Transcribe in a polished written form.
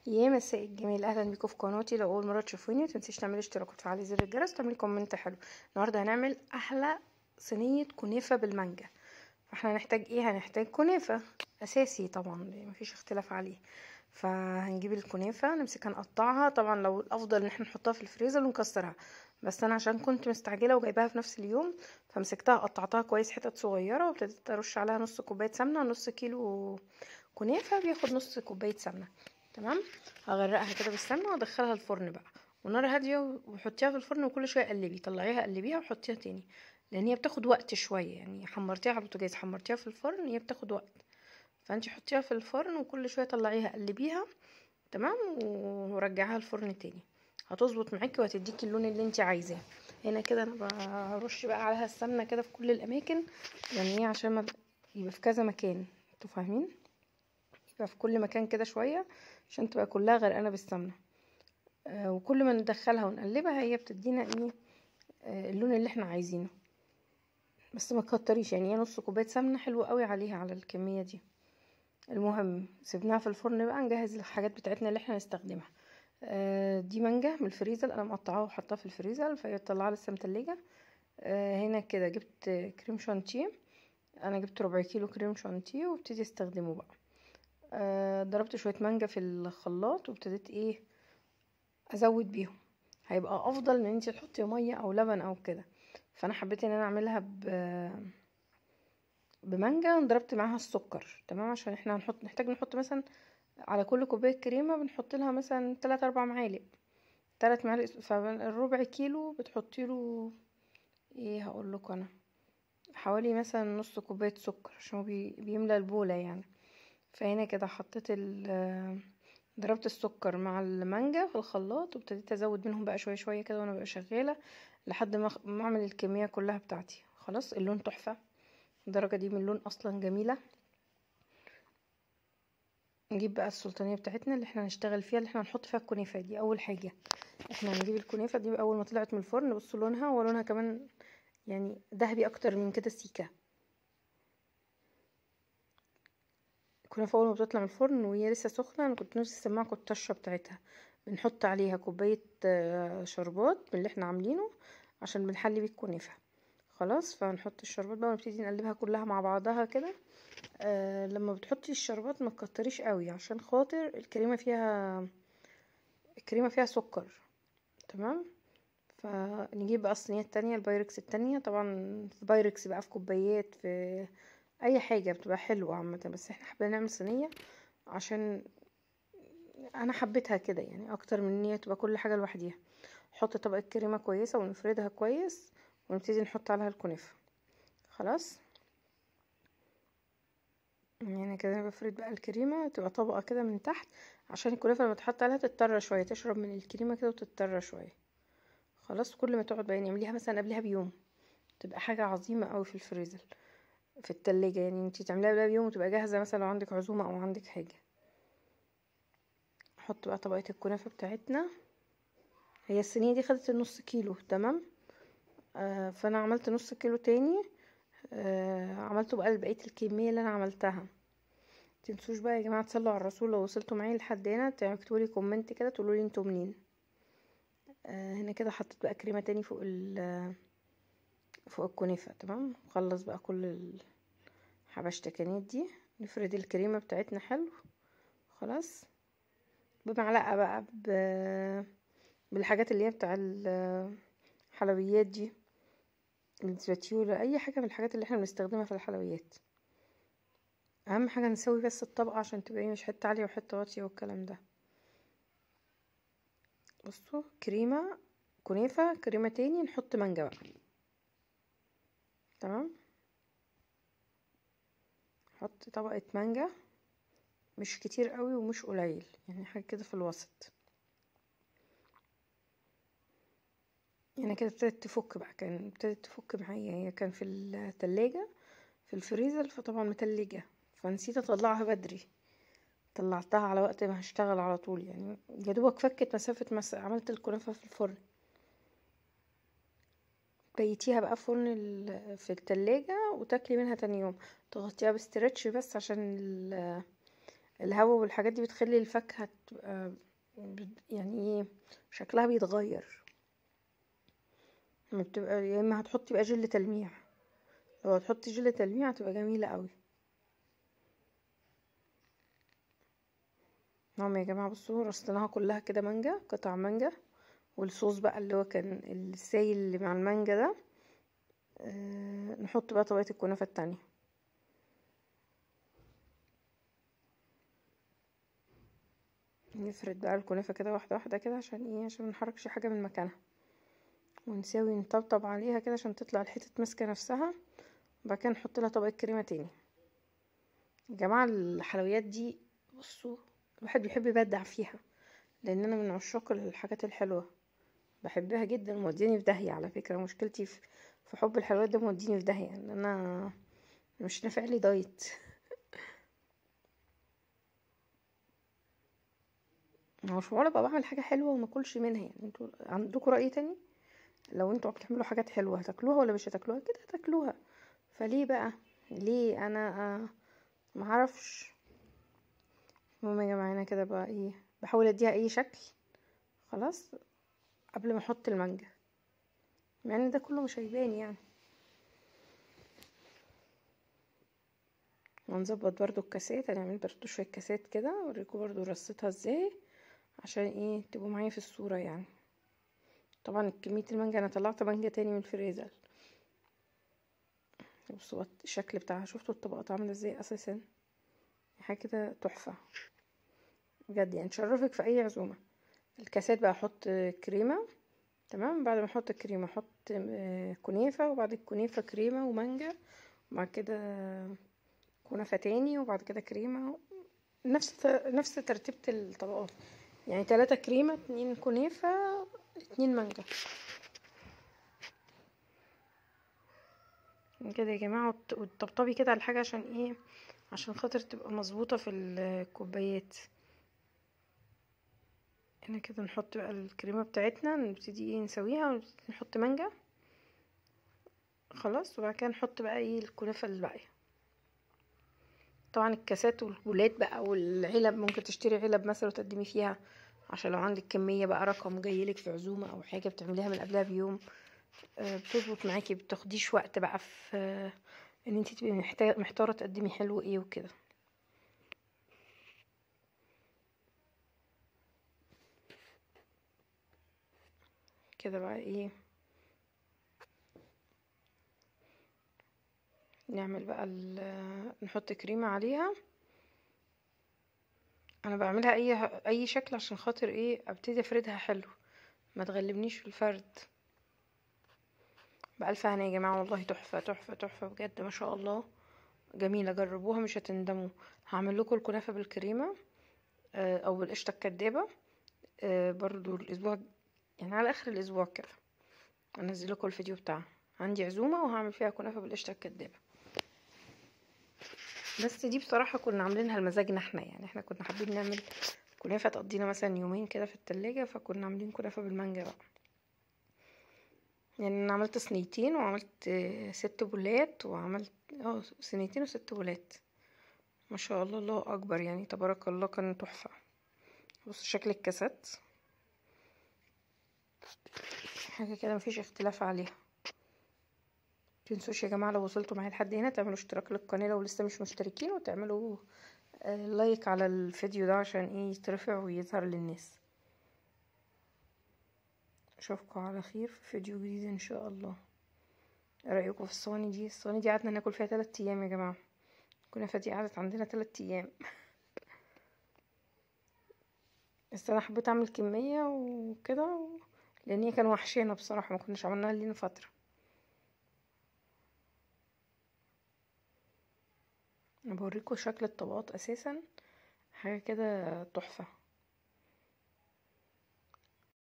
يا مساء الجميل، اهلا بيكم في قناتي. لو اول مره تشوفوني متنسيش تعملي اشتراك وتفعلي زر الجرس وتعملي كومنت حلو. النهارده هنعمل احلى صينيه كنافه بالمانجا. فاحنا هنحتاج ايه؟ هنحتاج كنافه اساسي طبعا، مفيش اختلاف عليه. فهنجيب الكنافه نمسكها نقطعها. طبعا لو الافضل ان احنا نحطها في الفريزر ونكسرها، بس انا عشان كنت مستعجله وجايباها في نفس اليوم فمسكتها قطعتها كويس حتت صغيره وابتديت ارش عليها نص كوبايه سمنه. نص كيلو كنافه بياخد نص كوبايه سمنه. تمام. هغرقها كده بالسمنه وادخلها الفرن بقى، ونار هاديه، وحطيها في الفرن وكل شويه قلبي، طلعيها قلبيها وحطيها تاني، لان هي بتاخد وقت شويه. يعني حمرتيها على البوتاجاز، حمرتيها في الفرن، هي بتاخد وقت. فانت حطيها في الفرن وكل شويه طلعيها قلبيها. تمام. ورجعيها الفرن تاني، هتظبط معاكي وهتديكي اللون اللي انت عايزاه. هنا كده انا برش بقى عليها السمنه كده في كل الاماكن، يعني ايه؟ عشان ما يبقى في كذا مكان، انتوا فاهمين؟ يبقى في كل مكان كده شويه عشان تبقى كلها غرقانه بالسمنه. وكل ما ندخلها ونقلبها هي بتدينا ايه؟ اللون اللي احنا عايزينه. بس ما تكتريش، يعني هي نص كوبايه سمنه حلوه قوي عليها، على الكميه دي. المهم سيبناها في الفرن بقى، نجهز الحاجات بتاعتنا اللي احنا هنستخدمها. دي مانجا من الفريزر، انا مقطعاها وحطاها في الفريزر فهي طلعها لسه متلجه. هنا كده جبت كريم شانتيه، انا جبت ربع كيلو كريم شانتيه وابتدي استخدمه بقى. ضربت شويه مانجا في الخلاط وابتديت ايه؟ ازود بيهم. هيبقى افضل من انت تحطي ميه او لبن او كده. فانا حبيت ان انا اعملها بمانجا. ضربت معاها السكر. تمام. عشان احنا نحتاج نحط مثلا على كل كوبايه كريمه بنحط لها مثلا 3 4 معالق. 3 معالق، فالربع كيلو بتحطي له ايه؟ هقول لكم انا حوالي مثلا نص كوبايه سكر، عشان هو بيملى البوله يعني. فهنا كده حطيت ضربت السكر مع المانجا في الخلاط وابتديت ازود منهم بقى شويه شويه كده وانا بقى شغاله، لحد ما اعمل الكميه كلها بتاعتي. خلاص اللون تحفه، الدرجه دي من اللون اصلا جميله. نجيب بقى السلطانيه بتاعتنا اللي احنا هنشتغل فيها، اللي احنا هنحط فيها الكنافه دي. اول حاجه احنا هنجيب الكنافه دي اول ما طلعت من الفرن. بصوا لونها، ولونها كمان يعني ذهبي اكتر من كده سيكا. الكنافه اول ما بتطلع من الفرن وهي لسه سخنه، انا كنت نفسي اسمعكم الطشه بتاعتها. بنحط عليها كوبايه شربات من اللي احنا عاملينه عشان بنحلي بيه الكنافه. خلاص، فهنحط الشربات بقى ونبتدي نقلبها كلها مع بعضها كده. لما بتحطي الشربات ما تكتريش قوي، عشان خاطر الكريمه فيها سكر. تمام. فنجيب بقى الصينيه التانية، البايركس التانية طبعا، في بايركس بقى، في كوبايات، في اي حاجه بتبقى حلوه عامه، بس احنا حابين نعمل صينيه عشان انا حبيتها كده، يعني اكتر من ان هي تبقى كل حاجه لوحديها. نحط طبقه كريمه كويسه ونفردها كويس ونبتدي نحط عليها الكنافه. خلاص، يعني كده انا بفرد بقى الكريمه تبقى طبقه كده من تحت، عشان الكنافه لما تحط عليها تتطرى شويه، تشرب من الكريمه كده وتتطرى شويه. خلاص، كل ما تقعد بقى نعمليها مثلا قبلها بيوم، تبقى حاجه عظيمه قوي في الفريزر، في التلاجة. يعني انتي تعمليها قبلها بيوم وتبقى جاهزه، مثلا لو عندك عزومه او عندك حاجه. نحط بقى طبقه الكنافه بتاعتنا. هي الصينيه دي خدت النص كيلو. تمام. فانا عملت نص كيلو تاني. عملته بقى بقيه الكميه اللي انا عملتها. متنسوش بقى يا جماعه تصلوا على الرسول، لو وصلتوا معايا لحد هنا تكتبولي كومنت كده تقولولي انتوا منين. هنا كده حطيت بقى كريمه تاني فوق الكنافه. تمام. نخلص بقى كل الحبشتكنات دي، نفرد الكريمه بتاعتنا حلو. خلاص، بمعلقه بقى بالحاجات اللي هي بتاع الحلويات دي، الزباتيولا، اي حاجه من الحاجات اللي احنا بنستخدمها في الحلويات. اهم حاجه نسوي بس الطبقه عشان تبقى مش حته عاليه وحته واطيه والكلام ده. بصوا، كريمه كنافه، كريمه تاني، نحط مانجا بقى. تمام. نحط طبقه مانجا، مش كتير قوي ومش قليل، يعني حاجه كده في الوسط. يعني كده ابتدت تفك بقى، ابتدت تفك معايا. هي كان في التلاجة في الفريزر، فطبعا متلجة، فنسيت اطلعها بدري. طلعتها على وقت ما هشتغل على طول، يعني يا دوبك فكت مسافة عملت الكنافة في الفرن. بيتيها بقى في فرن في التلاجة وتاكلي منها تاني يوم. تغطيها بستريتش بس عشان الهواء والحاجات دي بتخلي الفاكهة تبقى يعني ايه، شكلها بيتغير. لما بتبقى يا اما هتحطي بقى جل تلميع، لو هتحطي جل تلميع هتبقى جميلة قوي. نعم يا جماعة، بصوا رصيناها كلها كده مانجا، قطع مانجا، والصوص بقى اللي هو كان السايل اللي مع المانجا ده. نحط بقى طبقة الكنافة التانية. نفرد بقى الكنافة كده واحدة واحدة كده، عشان ايه؟ عشان منحركش حاجة من مكانها، ونساوي نطبطب عليها كده عشان تطلع الحتة ماسكة نفسها. وبعد كده نحط لها طبقة كريمة تاني. يا جماعة الحلويات دي، بصوا، الواحد بيحب يبدع فيها، لان انا من عشاق الحاجات الحلوة، بحبها جدا وموديني في داهية. على فكرة مشكلتي في حب الحلويات ده، موديني في داهية، ان انا مش نافع لي دايت. مش معقولة ابقى بعمل حاجة حلوة وماكلش منها. يعني انتوا عندكم رأي تاني؟ لو انتوا بتعملوا حاجات حلوة هتاكلوها ولا مش هتاكلوها؟ كده هتاكلوها. فليه بقى؟ ليه انا معرفش. المهم يا جماعة، انا كده بقى ايه، بحاول اديها اي شكل. خلاص، قبل ما احط المانجا، مع ان ده كله مش هيبان يعني. ونظبط برضو الكاسات، هنعمل برضو شوية كاسات كده، اوريكم برضو رصيتها ازاي، عشان ايه تبقوا معايا في الصورة يعني. طبعا كمية المانجا، انا طلعت مانجا تاني من الفريزر. بصوا الشكل بتاعها، شفتوا الطبقات عاملة ازاي اساسا؟ حاجة كده تحفة بجد يعني، تشرفك في اي عزومة. الكاسات بقى احط كريمة. تمام، بعد ما احط الكريمة احط كنافة، وبعد الكنافة كريمة ومانجا، وبعد كده كنافة تاني، وبعد كده كريمة. نفس ترتيبة الطبقات يعني، 3 كريمة، 2 كنافة، 2 مانجا كده يا جماعة. وتطبطبي كده على الحاجة، عشان ايه؟ عشان خاطر تبقى مظبوطة في الكوبايات. هنا كده نحط بقى الكريمة بتاعتنا، نبتدي ايه نسويها، ونبتدي نحط مانجا. خلاص، وبعد كده نحط بقى ايه الكنافة الباقية. طبعا الكاسات والبولات بقى والعلب، ممكن تشتري علب مثلا وتقدمي فيها، عشان لو عندك كمية بقى، رقم جايلك في عزومة او حاجة بتعمليها من قبلها بيوم. بتظبط معاكي، بتاخديش وقت بقى في ان انتي تبقي محتارة تقدمي حلو ايه وكده. كده بقى ايه، نعمل بقى نحط كريمة عليها. انا بعملها اي شكل، عشان خاطر ايه؟ ابتدي افردها حلو، ما تغلبنيش في الفرد. بألف هنا يا جماعة، والله تحفة تحفة تحفة بجد، ما شاء الله، جميلة. جربوها مش هتندموا. هعمل لكم الكنافة بالكريمة او بالقشطة الكدابة برضو الاسبوع، يعني على اخر الاسبوع كده انزل لكم الفيديو بتاعها. عندي عزومة وهعمل فيها كنافة بالقشطة الكدابة. بس دي بصراحة كنا عاملينها لمزاجنا احنا، يعني احنا كنا حابين نعمل كنافة تقضينا مثلا يومين كده في التلاجة، فكنا عاملين كنافة بالمانجا بقى. يعني انا عملت صينيتين، وعملت 6 بولات، وعملت صينيتين و6 بولات. ما شاء الله، الله اكبر يعني، تبارك الله، كان تحفة. بصوا شكل الكاسات، حاجة كده مفيش اختلاف عليها. متنسوش يا جماعة، لو وصلتوا معايا لحد هنا تعملوا اشتراك للقناة لو لسه مش مشتركين، وتعملوا لايك على الفيديو ده، عشان ايه يترفع ويظهر للناس. اشوفكم على خير في فيديو جديد ان شاء الله. ايه رأيكم في الصواني دي؟ الصواني دي قعدنا ناكل فيها 3 ايام يا جماعة. الكنافة دي قعدت عندنا 3 ايام. بس انا حبيت اعمل كمية وكده، لان هي كان وحشينا بصراحة، ما كناش عملناها لينا فترة. انا بوريكم شكل الطبقات اساسا، حاجة كده تحفة.